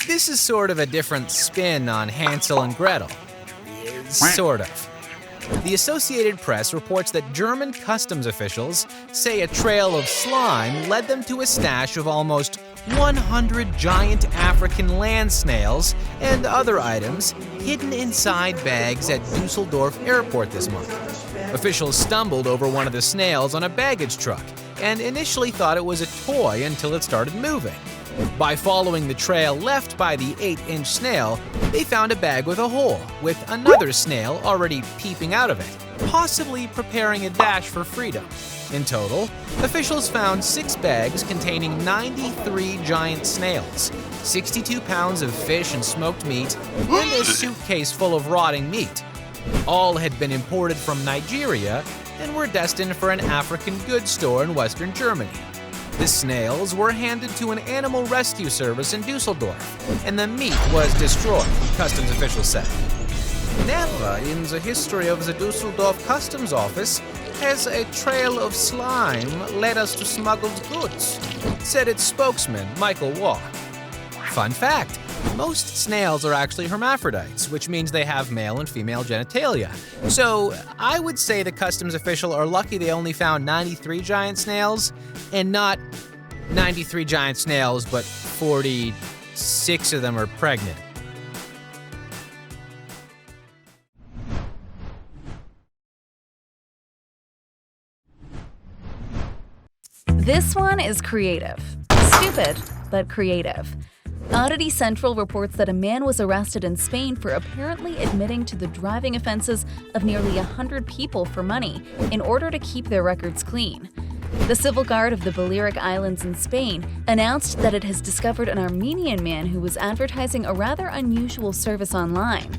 This is sort of a different spin on Hansel and Gretel. Sort of. The Associated Press reports that German customs officials say a trail of slime led them to a stash of almost 100 giant African land snails and other items hidden inside bags at Dusseldorf Airport this month. Officials stumbled over one of the snails on a baggage truck and initially thought it was a toy until it started moving. By following the trail left by the 8-inch snail, they found a bag with a hole, with another snail already peeping out of it, possibly preparing a dash for freedom. In total, officials found 6 bags containing 93 giant snails, 62 pounds of fish and smoked meat, and a suitcase full of rotting meat. All had been imported from Nigeria and were destined for an African goods store in Western Germany. The snails were handed to an animal rescue service in Dusseldorf, and the meat was destroyed, customs officials said. Never in the history of the Dusseldorf Customs Office has a trail of slime led us to smuggled goods, said its spokesman, Michael Waugh. Fun fact, most snails are actually hermaphrodites, which means they have male and female genitalia. So I would say the customs official are lucky they only found 93 giant snails, and not 93 giant snails, but 46 of them are pregnant. This one is creative. Stupid, but creative. Oddity Central reports that a man was arrested in Spain for apparently admitting to the driving offenses of nearly 100 people for money in order to keep their records clean. The Civil Guard of the Balearic Islands in Spain announced that it has discovered an Armenian man who was advertising a rather unusual service online.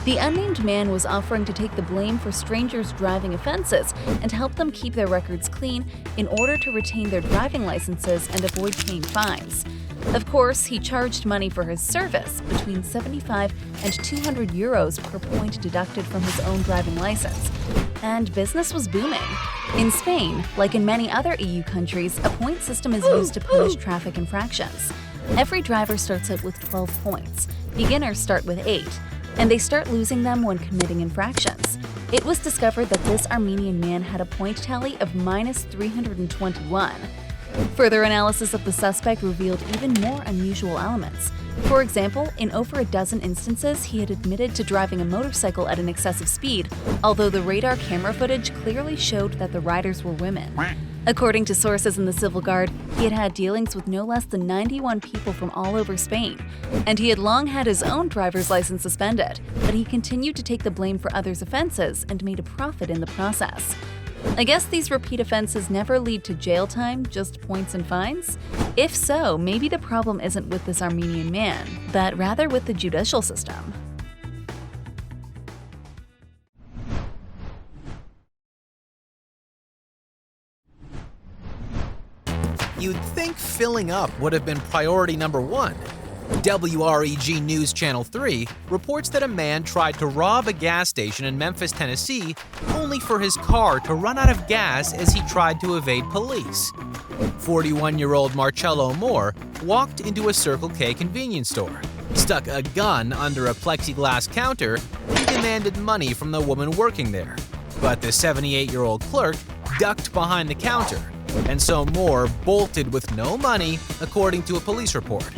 The unnamed man was offering to take the blame for strangers' driving offenses and help them keep their records clean in order to retain their driving licenses and avoid paying fines. Of course, he charged money for his service, between 75 and 200 euros per point deducted from his own driving license. And business was booming. In Spain, like in many other EU countries, a point system is used to punish traffic infractions. Every driver starts out with 12 points. Beginners start with 8, and they start losing them when committing infractions. It was discovered that this Armenian man had a point tally of minus 321. Further analysis of the suspect revealed even more unusual elements. For example, in over a dozen instances, he had admitted to driving a motorcycle at an excessive speed, although the radar camera footage clearly showed that the riders were women. According to sources in the Civil Guard, he had had dealings with no less than 91 people from all over Spain, and he had long had his own driver's license suspended, but he continued to take the blame for others' offenses and made a profit in the process. I guess these repeat offenses never lead to jail time, just points and fines? If so, maybe the problem isn't with this Armenian man, but rather with the judicial system. You'd think filling up would have been priority number 1. WREG News Channel 3 reports that a man tried to rob a gas station in Memphis, Tennessee, only for his car to run out of gas as he tried to evade police. 41-year-old Marcello Moore walked into a Circle K convenience store, stuck a gun under a plexiglass counter, and demanded money from the woman working there. But the 78-year-old clerk ducked behind the counter, and so Moore bolted with no money, according to a police report.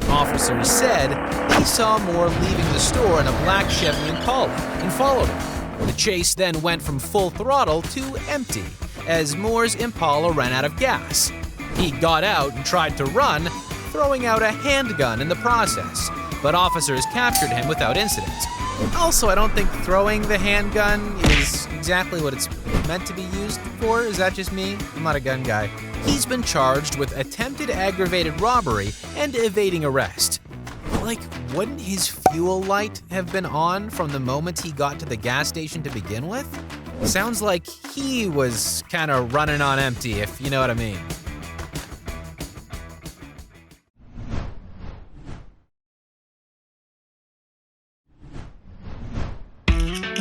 Officers said he saw Moore leaving the store in a black Chevy Impala and followed him. The chase then went from full throttle to empty as Moore's Impala ran out of gas. He got out and tried to run, throwing out a handgun in the process, but officers captured him without incident. Also, I don't think throwing the handgun is exactly what it's meant to be used for. Is that just me? I'm not a gun guy. He's been charged with attempted aggravated robbery and evading arrest. Like, wouldn't his fuel light have been on from the moment he got to the gas station to begin with? Sounds like he was kind of running on empty, if you know what I mean.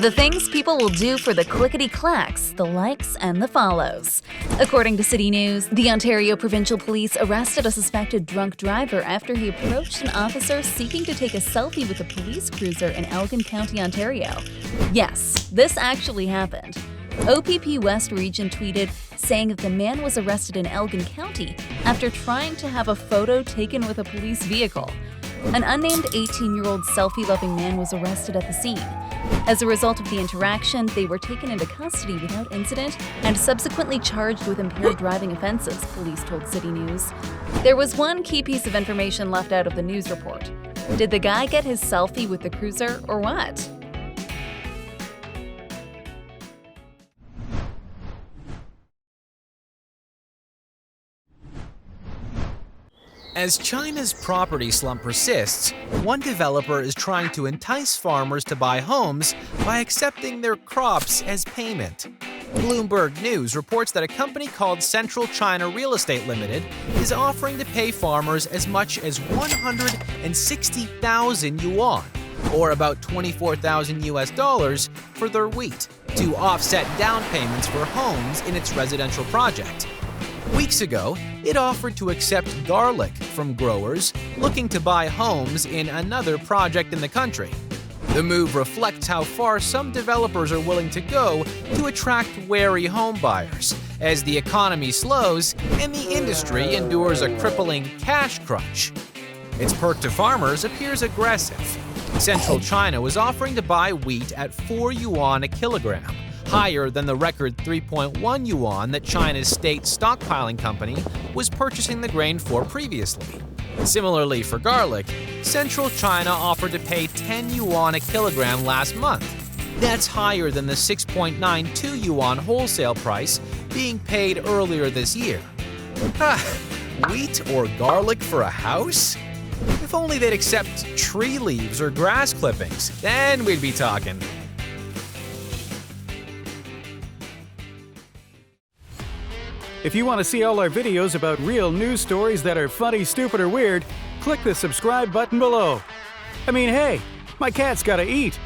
The things people will do for the clickety-clacks, the likes, and the follows. According to City News, the Ontario Provincial Police arrested a suspected drunk driver after he approached an officer seeking to take a selfie with a police cruiser in Elgin County, Ontario. Yes, this actually happened. OPP West Region tweeted, saying that the man was arrested in Elgin County after trying to have a photo taken with a police vehicle. An unnamed 18-year-old selfie-loving man was arrested at the scene. As a result of the interaction, they were taken into custody without incident and subsequently charged with impaired driving offenses, police told City News. There was one key piece of information left out of the news report. Did the guy get his selfie with the cruiser or what? As China's property slump persists, one developer is trying to entice farmers to buy homes by accepting their crops as payment. Bloomberg News reports that a company called Central China Real Estate Limited is offering to pay farmers as much as 160,000 yuan, or about $24,000 for their wheat, to offset down payments for homes in its residential project. Weeks ago, it offered to accept garlic from growers looking to buy homes in another project in the country. The move reflects how far some developers are willing to go to attract wary home buyers as the economy slows and the industry endures a crippling cash crunch. Its perk to farmers appears aggressive. Central China was offering to buy wheat at 4 yuan a kilogram, higher than the record 3.1 yuan that China's state stockpiling company was purchasing the grain for previously. Similarly for garlic, Central China offered to pay 10 yuan a kilogram last month. That's higher than the 6.92 yuan wholesale price being paid earlier this year. Wheat or garlic for a house? If only they'd accept tree leaves or grass clippings, then we'd be talking. If you want to see all our videos about real news stories that are funny, stupid, or weird, click the subscribe button below. I mean, hey, my cat's gotta eat.